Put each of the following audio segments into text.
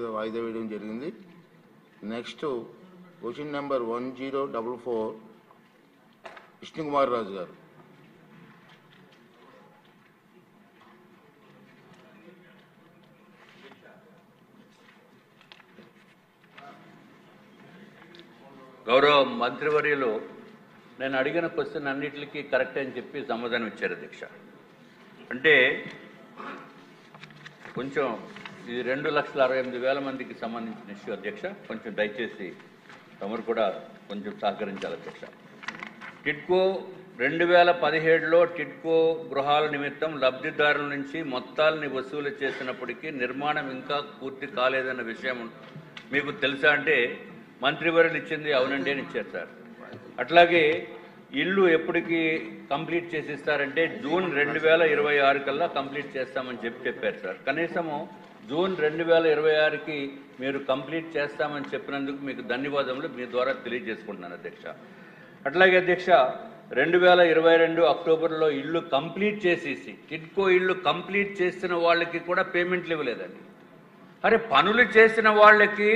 వాయిదా వేయడం జరిగింది. Next question number 1044 Vishnukumar Raju గారు. గౌరవ మంత్రివర్యులు నేను అడిగిన క్వశ్చన్ అన్నిటికీ కరెక్ట్ అని చెప్పి సమాధానం ఇచ్చారు అధ్యక్ష. అంటే కొంచెం ఇది 2,68,000 మందికి సంబంధించిన ఇష్యూ అధ్యక్ష. కొంచెం దయచేసి తమరు కూడా కొంచెం సహకరించాలి అధ్యక్ష. టిడ్కో 2017లో టిడ్కో గృహాల నిమిత్తం లబ్ధిదారుల నుంచి మొత్తాలని వసూలు చేసినప్పటికీ నిర్మాణం ఇంకా పూర్తి కాలేదన్న విషయం మీకు తెలుసా అంటే మంత్రివర్యులు ఇచ్చింది అవునండి అని ఇచ్చారు సార్. అట్లాగే ఇల్లు ఎప్పటికి కంప్లీట్ చేసిస్తారంటే జూన్ 2026 కల్లా కంప్లీట్ చేస్తామని చెప్పారు సార్. కనీసము జూన్ 2026కి మీరు కంప్లీట్ చేస్తామని చెప్పినందుకు మీకు ధన్యవాదములు మీ ద్వారా తెలియజేసుకుంటున్నాను అధ్యక్ష. అట్లాగే అధ్యక్ష 2022 అక్టోబర్లో ఇల్లు కంప్లీట్ చేసేసి టిడ్కో ఇల్లు కంప్లీట్ చేసిన వాళ్ళకి కూడా పేమెంట్లు ఇవ్వలేదండి. అరే పనులు చేసిన వాళ్ళకి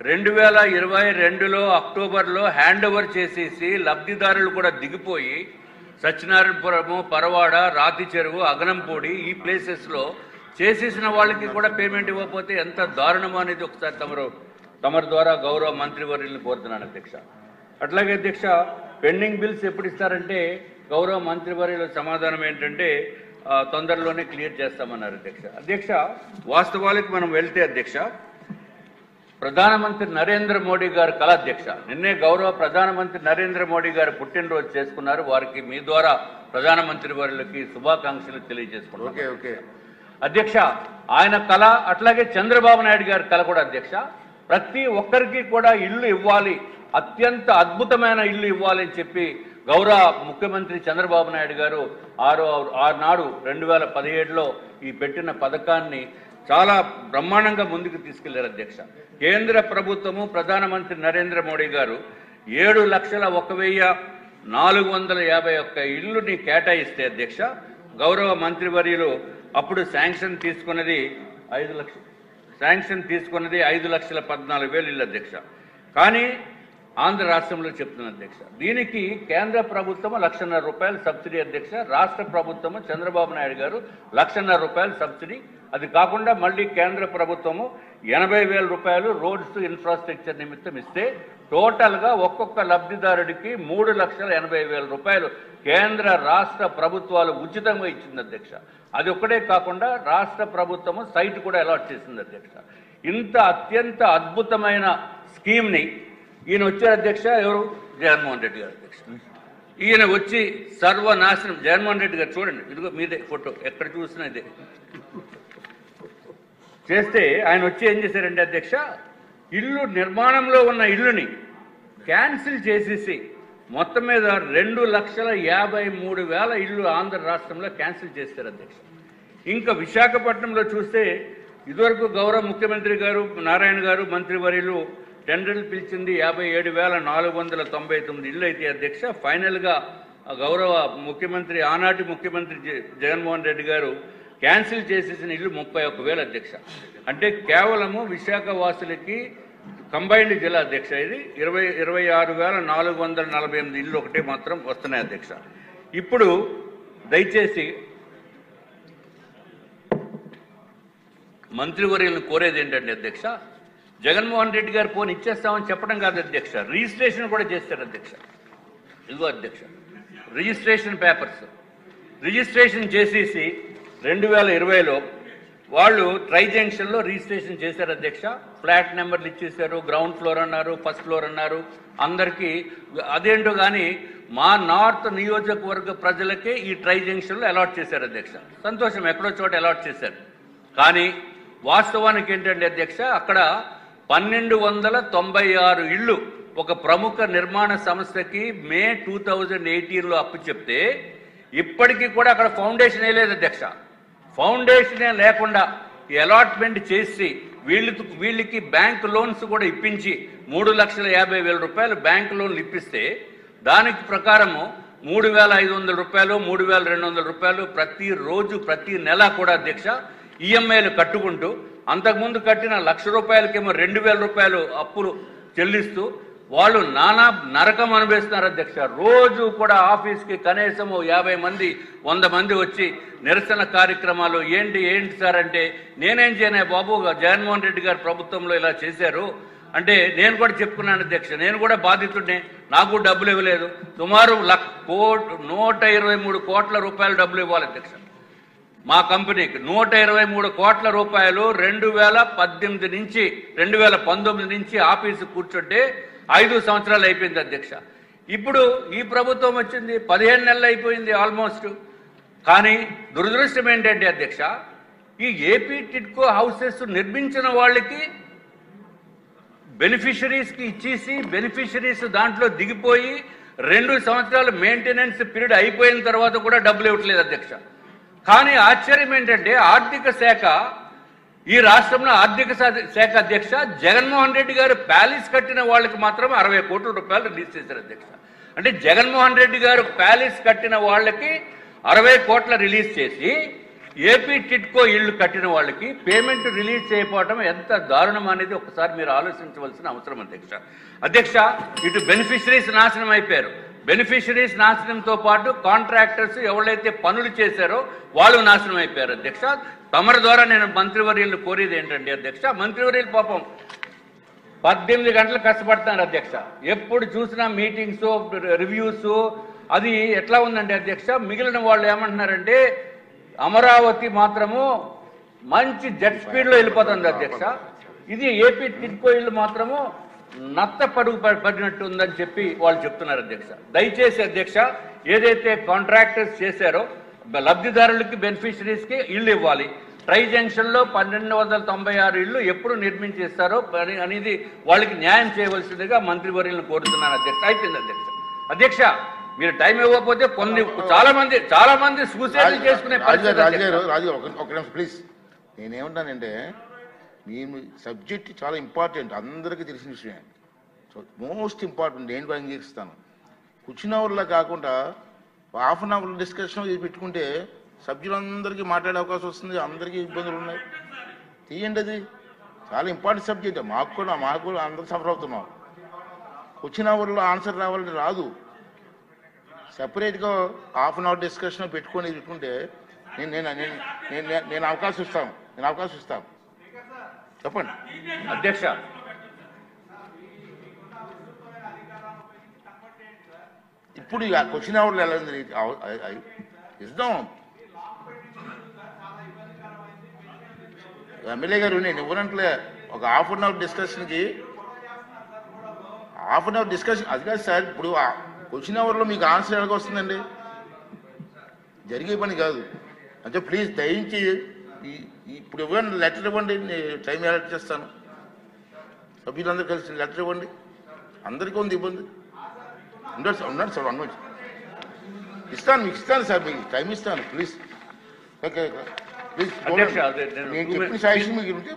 2022లో అక్టోబర్లో హ్యాండ్ ఓవర్ చేసేసి లబ్ధిదారులు కూడా దిగిపోయి సత్యనారాయణపురము, పరవాడ, రాతి చెరువు, అగనంపూడి ఈ ప్లేసెస్లో చేసేసిన వాళ్ళకి కూడా పేమెంట్ ఇవ్వకపోతే ఎంత దారుణమో అనేది ఒకసారి తమరి ద్వారా గౌరవ మంత్రివర్యులను కోరుతున్నాను అధ్యక్ష. అట్లాగే అధ్యక్ష పెండింగ్ బిల్స్ ఎప్పుడు ఇస్తారంటే గౌరవ మంత్రివర్యుల సమాధానం ఏంటంటే తొందరలోనే క్లియర్ చేస్తామన్నారు అధ్యక్ష. అధ్యక్ష వాస్తవాలకు మనం వెళ్తే అధ్యక్ష ప్రధానమంత్రి నరేంద్ర మోడీ గారు కల అధ్యక్ష నిన్నే గౌరవ ప్రధానమంత్రి నరేంద్ర మోడీ గారు పుట్టినరోజు చేసుకున్నారు. వారికి మీ ద్వారా ప్రధానమంత్రి వారికి శుభాకాంక్షలు తెలియజేసుకున్నారు అధ్యక్ష. ఆయన కళ అట్లాగే చంద్రబాబు నాయుడు గారి కళ కూడా అధ్యక్ష ప్రతి ఒక్కరికి కూడా ఇల్లు ఇవ్వాలి, అత్యంత అద్భుతమైన ఇల్లు ఇవ్వాలి అని చెప్పి గౌరవ ముఖ్యమంత్రి చంద్రబాబు నాయుడు గారు ఆనాడు 2017లో ఈ పెట్టిన పథకాన్ని చాలా బ్రహ్మాండంగా ముందుకు తీసుకెళ్లారు అధ్యక్ష. కేంద్ర ప్రభుత్వము ప్రధానమంత్రి నరేంద్ర మోడీ గారు 7,01,451 ఇల్లుని కేటాయిస్తే అధ్యక్ష గౌరవ మంత్రివర్యులు అప్పుడు శాంక్షన్ తీసుకున్నది 5,14,000 ఇల్లు అధ్యక్ష. కానీ ఆంధ్ర రాష్ట్రంలో చెప్తున్న అధ్యక్ష దీనికి కేంద్ర ప్రభుత్వం ₹1,50,000 సబ్సిడీ అధ్యక్ష. రాష్ట్ర ప్రభుత్వము చంద్రబాబు నాయుడు గారు ₹1,50,000 సబ్సిడీ. అది కాకుండా మళ్ళీ కేంద్ర ప్రభుత్వము ₹80,000 రోడ్స్ ఇన్ఫ్రాస్ట్రక్చర్ నిమిత్తం ఇస్తే టోటల్గా ఒక్కొక్క లబ్ధిదారుడికి ₹3,80,000 కేంద్ర రాష్ట్ర ప్రభుత్వాలు ఉచితంగా ఇచ్చింది అధ్యక్ష. అది ఒక్కడే కాకుండా రాష్ట్ర ప్రభుత్వము సైట్ కూడా అలాట్ చేసింది అధ్యక్ష. ఇంత అత్యంత అద్భుతమైన స్కీమ్ని ఈయన వచ్చారు అధ్యక్ష. ఎవరు? జగన్మోహన్ రెడ్డి గారు అధ్యక్ష. ఈయన వచ్చి సర్వనాశనం. జగన్మోహన్ రెడ్డి గారు చూడండి, ఇదిగో మీదే ఫోటో, ఎక్కడ చూసినా ఇదే చేస్తే ఆయన వచ్చి ఏం చేశారంటే అధ్యక్ష ఇల్లు నిర్మాణంలో ఉన్న ఇల్లుని క్యాన్సిల్ చేసేసి మొత్తం మీద 2,53,000 ఇల్లు ఆంధ్ర రాష్ట్రంలో క్యాన్సిల్ చేశారు అధ్యక్ష. ఇంకా విశాఖపట్నంలో చూస్తే ఇదివరకు గౌరవ ముఖ్యమంత్రి గారు నారాయణ గారు మంత్రివర్యులు టెండర్లు పిలిచింది 57,499 ఇల్లు అయితే అధ్యక్ష ఫైనల్గా గౌరవ ముఖ్యమంత్రి ఆనాటి ముఖ్యమంత్రి జగన్మోహన్ రెడ్డి గారు క్యాన్సిల్ చేసేసిన ఇల్లు 31,000 అధ్యక్ష. అంటే కేవలము విశాఖ వాసులకి కంబైన్డ్ జిల్లా అధ్యక్ష ఇది 26,448 ఇల్లు ఒకటే మాత్రం వస్తున్నాయి అధ్యక్ష. ఇప్పుడు దయచేసి మంత్రివర్యులను కోరేది ఏంటంటే అధ్యక్ష జగన్మోహన్ రెడ్డి గారు ఫోన్ ఇచ్చేస్తామని చెప్పడం కాదు అధ్యక్ష, రిజిస్ట్రేషన్ కూడా చేస్తారు అధ్యక్ష. ఇదిగో అధ్యక్ష రిజిస్ట్రేషన్ పేపర్స్ రిజిస్ట్రేషన్ చేసేసి 2020లో వాళ్ళు ట్రై జంక్షన్లో రిజిస్ట్రేషన్ చేశారు అధ్యక్ష. ఫ్లాట్ నెంబర్లు ఇచ్చేశారు, గ్రౌండ్ ఫ్లోర్ అన్నారు, ఫస్ట్ ఫ్లోర్ అన్నారు అందరికీ. అదేంటో కానీ మా నార్త్ నియోజకవర్గ ప్రజలకే ఈ ట్రై జంక్షన్లో అలాట్ చేశారు అధ్యక్ష. సంతోషం, ఎక్కడో చోట అలాట్ చేశారు. కానీ వాస్తవానికి ఏంటంటే అధ్యక్ష అక్కడ 1,296 ఇళ్ళు ఒక ప్రముఖ నిర్మాణ సంస్థకి మే 2018లో అప్పు చెప్తే ఇప్పటికీ కూడా అక్కడ ఫౌండేషన్ వేయలేదు అధ్యక్ష. ఫౌండేషనే లేకుండా ఈ అలాట్మెంట్ చేసి వీళ్ళకి బ్యాంక్ లోన్స్ కూడా ఇప్పించి ₹3,50,000 బ్యాంక్ లోన్లు ఇప్పిస్తే దానికి ప్రకారము ₹3,500, ₹3,200 ప్రతిరోజు ప్రతి నెల కూడా అధ్యక్ష ఈఎంఐలు కట్టుకుంటూ అంతకుముందు కట్టిన 1,00,000 రూపాయలకేమో 2,000 రూపాయలు అప్పులు చెల్లిస్తూ వాళ్ళు నానా నరకం అనుభవిస్తున్నారు అధ్యక్ష. రోజు కూడా ఆఫీస్కి కనీసం 50 మంది 100 మంది వచ్చి నిరసన కార్యక్రమాలు ఏంటి సార్ అంటే, నేనేం చేయను బాబు, జగన్మోహన్ రెడ్డి గారు ప్రభుత్వంలో ఇలా చేశారు అంటే నేను కూడా చెప్పుకున్నాను అధ్యక్ష, నేను కూడా బాధితుడినే, నాకు డబ్బులు ఇవ్వలేదు. సుమారు 123 కోట్ల రూపాయలు డబ్బులు ఇవ్వాలి అధ్యక్ష. మా కంపెనీకి 123 కోట్ల రూపాయలు 2018 నుంచి 2019 నుంచి ఆఫీసు కూర్చుంటే 5 సంవత్సరాలు అయిపోయింది అధ్యక్ష. ఇప్పుడు ఈ ప్రభుత్వం వచ్చింది 15 నెలలు అయిపోయింది ఆల్మోస్ట్. కానీ దురదృష్టం ఏంటంటే అధ్యక్ష, ఈ ఏపీ టిడ్కో హౌసెస్ నిర్మించిన వాళ్ళకి బెనిఫిషరీస్కి ఇచ్చేసి బెనిఫిషరీస్ దాంట్లో దిగిపోయి 2 సంవత్సరాలు మెయింటెనెన్స్ పీరియడ్ అయిపోయిన తర్వాత కూడా డబ్బులు ఇవ్వట్లేదు అధ్యక్ష. కానీ ఆశ్చర్యం ఏంటంటే ఆర్థిక శాఖ, ఈ రాష్ట్రంలో ఆర్థిక శాఖ అధ్యక్ష జగన్మోహన్ రెడ్డి గారు ప్యాలెస్ కట్టిన వాళ్ళకి మాత్రం 60 కోట్ల రూపాయలు రిలీజ్ చేశారు అధ్యక్ష. అంటే జగన్మోహన్ రెడ్డి గారు ప్యాలెస్ కట్టిన వాళ్ళకి 60 కోట్ల రిలీజ్ చేసి ఏపీ టిడ్కో ఇళ్లు కట్టిన వాళ్ళకి పేమెంట్ రిలీజ్ చేయకపోవడం ఎంత దారుణం అనేది ఒకసారి మీరు ఆలోచించవలసిన అవసరం అధ్యక్ష. ఇటు బెనిఫిషరీస్ నాశనం అయిపోయారు, బెనిఫిషరీస్ నాశనంతో పాటు కాంట్రాక్టర్స్ ఎవరైతే పనులు చేశారో వాళ్ళు నాశనం అయిపోయారు అధ్యక్ష. తమరి ద్వారా నేను మంత్రివర్యులను కోరేది ఏంటంటే అధ్యక్ష, మంత్రివర్యులు పాపం 18 గంటలు కష్టపడుతున్నారు అధ్యక్ష. ఎప్పుడు చూసినా మీటింగ్స్, రివ్యూస్, అది ఎట్లా ఉందంటే అధ్యక్ష, మిగిలిన వాళ్ళు ఏమంటున్నారంటే అమరావతి మాత్రము మంచి జెట్ స్పీడ్లో వెళ్ళిపోతుంది అధ్యక్ష, ఇది ఏపీ టిడ్కో ఇల్లు మాత్రము నత్త పడుగు పడినట్టు ఉందని చెప్పి వాళ్ళు చెప్తున్నారు అధ్యక్ష. దయచేసి అధ్యక్ష, ఏదైతే కాంట్రాక్టర్స్ చేశారో లబ్ధిదారులకి బెనిఫిషరీస్కి ఇళ్ళు ఇవ్వాలి. ట్రై జంక్షన్లో 1296 ఇళ్ళు ఎప్పుడు నిర్మించేస్తారో అనేది వాళ్ళకి న్యాయం చేయవలసిందిగా మంత్రివర్యులను కోరుతున్నాను అధ్యక్ష. అయిపోయింది అధ్యక్ష. మీరు టైం ఇవ్వకపోతే చాలా మంది సూసైడ్ చేసుకునే పరిస్థితి. ప్లీజ్, నేనేమంటానంటే నేను సబ్జెక్ట్ చాలా ఇంపార్టెంట్, అందరికీ తెలిసిన విషయం, సో మోస్ట్ ఇంపార్టెంట్. నేను పని చేస్తాను కూర్చున్న అవర్లా కాకుండా హాఫ్ అన్ అవర్ డిస్కషన్ పెట్టుకుంటే సభ్యులందరికీ మాట్లాడే అవకాశం వస్తుంది, అందరికీ ఇబ్బందులు ఉన్నాయి. తీయండి, అది చాలా ఇంపార్టెంట్ సబ్జెక్ట్. మాకు కూడా అందరూ సఫర్ అవుతున్నాం. కూర్చున్న అవర్లో ఆన్సర్ రావాలంటే రాదు. సెపరేట్గా హాఫ్ అన్ అవర్ డిస్కషన్ పెట్టుకుంటే నేను అవకాశం ఇస్తాను. చెప్పండి అధ్యక్ష. ఇప్పుడు క్వశ్చన్ అవర్లో ఎలా ఉంది ఇద్దాం. ఎమ్మెల్యే గారు నేను ఇవ్వనంటే ఒక హాఫ్ అన్ అవర్ డిస్కషన్కి అది కాదు సార్. ఇప్పుడు క్వశ్చన్ అవర్లో మీకు ఆన్సర్ ఎలాగ వస్తుందండి? జరిగే పని కాదు. అంటే ప్లీజ్ దయించి ఇప్పుడు ఇవ్వండి, లెటర్ ఇవ్వండి, టైం అలర్ట్ చేస్తాను. సభ్యులందరూ కలిసి లెటర్ ఇవ్వండి. అందరికీ ఉంది ఇబ్బంది. ఉన్నాడు సార్, ఇస్తాను, మీకు ఇస్తాను సార్, మీకు టైం ఇస్తాను. ప్లీజ్ ప్లీజ్ నేను చెప్పిన సాయిషన్ మీకు ఉంటే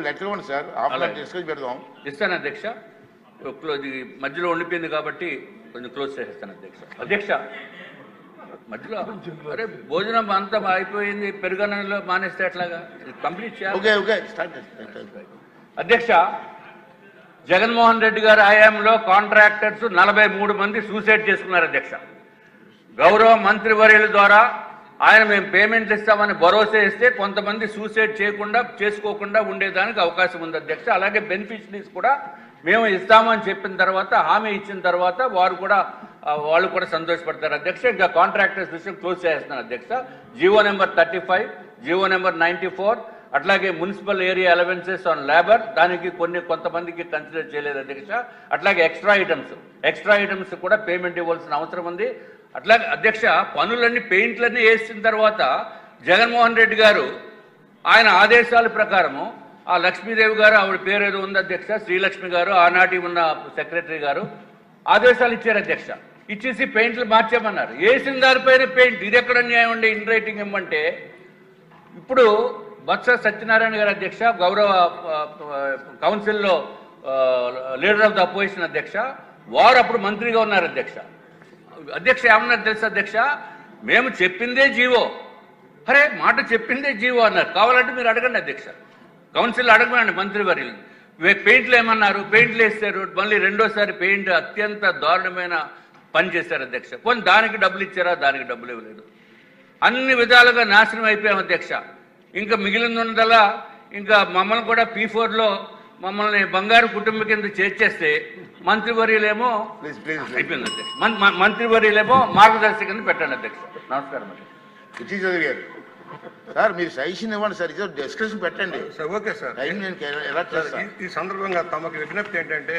లెటర్ ఇవ్వండి సార్. ఆఫ్లైన్ డిస్కస్ పెడదాం. ఇస్తాను అధ్యక్ష. మధ్యలో ఉండిపోయింది కాబట్టి కొంచెం క్లోజ్ చేసేస్తాను అధ్యక్ష. మధ్యలో అరే భోజనం అంతా అయిపోయింది, పెరుగన్నంలో మానేస్తే ఎట్లాగా? కంప్లీట్ చేయాలి అధ్యక్ష. జగన్మోహన్ రెడ్డి గారి హయాంలో కాంట్రాక్టర్స్ 43 మంది సూసైడ్ చేసుకున్నారు అధ్యక్ష. గౌరవ మంత్రివర్యుల ద్వారా ఆయన మేము పేమెంట్లు ఇస్తామని భరోసా ఇస్తే కొంతమంది సూసైడ్ చేసుకోకుండా ఉండేదానికి అవకాశం ఉంది అధ్యక్ష. అలాగే బెనిఫిషరీస్ కూడా మేము ఇస్తామని చెప్పిన తర్వాత, హామీ ఇచ్చిన తర్వాత వాళ్ళు కూడా సంతోషపడతారు అధ్యక్ష. ఇంకా కాంట్రాక్టర్స్ విషయం క్లోజ్ చేస్తున్నాను అధ్యక్ష. జీవో నెంబర్ 35, జీవో నెంబర్ 94, అట్లాగే municipal area allowances on labour, దానికి కొంతమందికి కన్సిడర్ చేయలేదు అధ్యక్ష. అట్లాగే ఎక్స్ట్రా ఐటమ్స్ కూడా పేమెంట్ ఇవ్వాల్సిన అవసరం ఉంది. అట్లాగే అధ్యక్ష, పనులన్నీ పెయింట్లన్నీ వేసిన తర్వాత జగన్మోహన్ రెడ్డి గారు ఆయన ఆదేశాల ప్రకారము ఆ లక్ష్మీదేవి గారు, ఆవిడ పేరు ఏదో ఉంది అధ్యక్ష, శ్రీలక్ష్మి గారు, ఆనాటి ఉన్న సెక్రటరీ గారు ఆదేశాలు ఇచ్చారు అధ్యక్ష. ఇచ్చేసి పెయింట్లు మార్చామన్నారు. వేసిన దానిపైన పెయింట్, ఇది ఎక్కడ న్యాయం అండి? ఇన్ రైటింగ్ ఇవ్వమంటే ఇప్పుడు బొత్స సత్యనారాయణ గారు అధ్యక్ష, గౌరవ కౌన్సిల్లో లీడర్ ఆఫ్ ద అపోజిషన్ అధ్యక్ష, వారు అప్పుడు మంత్రిగా ఉన్నారు అధ్యక్ష. ఏమన్నారు తెలుసు అధ్యక్ష? మేము చెప్పిందే జీవో, అరే మాట చెప్పిందే జీవో అన్నారు. కావాలంటే మీరు అడగండి అధ్యక్ష, కౌన్సిల్ అడగండి మంత్రివర్యులు. పెయింట్లు ఏమన్నారు, పెయింట్లు వేస్తారు, మళ్ళీ రెండోసారి పెయింట్ అత్యంత దారుణమైన పని చేశారు అధ్యక్ష. పోనీ దానికి డబ్బులు ఇచ్చారా? దానికి డబ్బులు ఇవ్వలేదు. అన్ని విధాలుగా నాశనం అయిపోయాం అధ్యక్ష. ఇంకా మిగిలిందల్లా ఇంకా మమ్మల్ని కూడా P4లో మమ్మల్ని బంగారు కుటుంబం కింద చేర్చేస్తే మంత్రివర్యులేమో అయిపోయింది అధ్యక్ష. మంత్రివర్యులేమో మార్గదర్శి కింద పెట్టండి అధ్యక్ష. నమస్కారం అధ్యక్ష. పిచ్చి చదివారు సార్, మీరు సజెషన్ ఇవ్వండి సార్, ఇది డిస్కషన్ పెట్టండి సార్. Okay sir. టైం నేను ఎలా చేస్తాను. ఈ సందర్భంగా తమకు విజ్ఞప్తి ఏంటంటే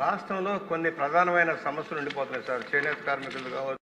రాష్ట్రంలో కొన్ని ప్రధానమైన సమస్యలు ఉండిపోతున్నాయి సార్. చేనేత కార్మికులు కావచ్చు,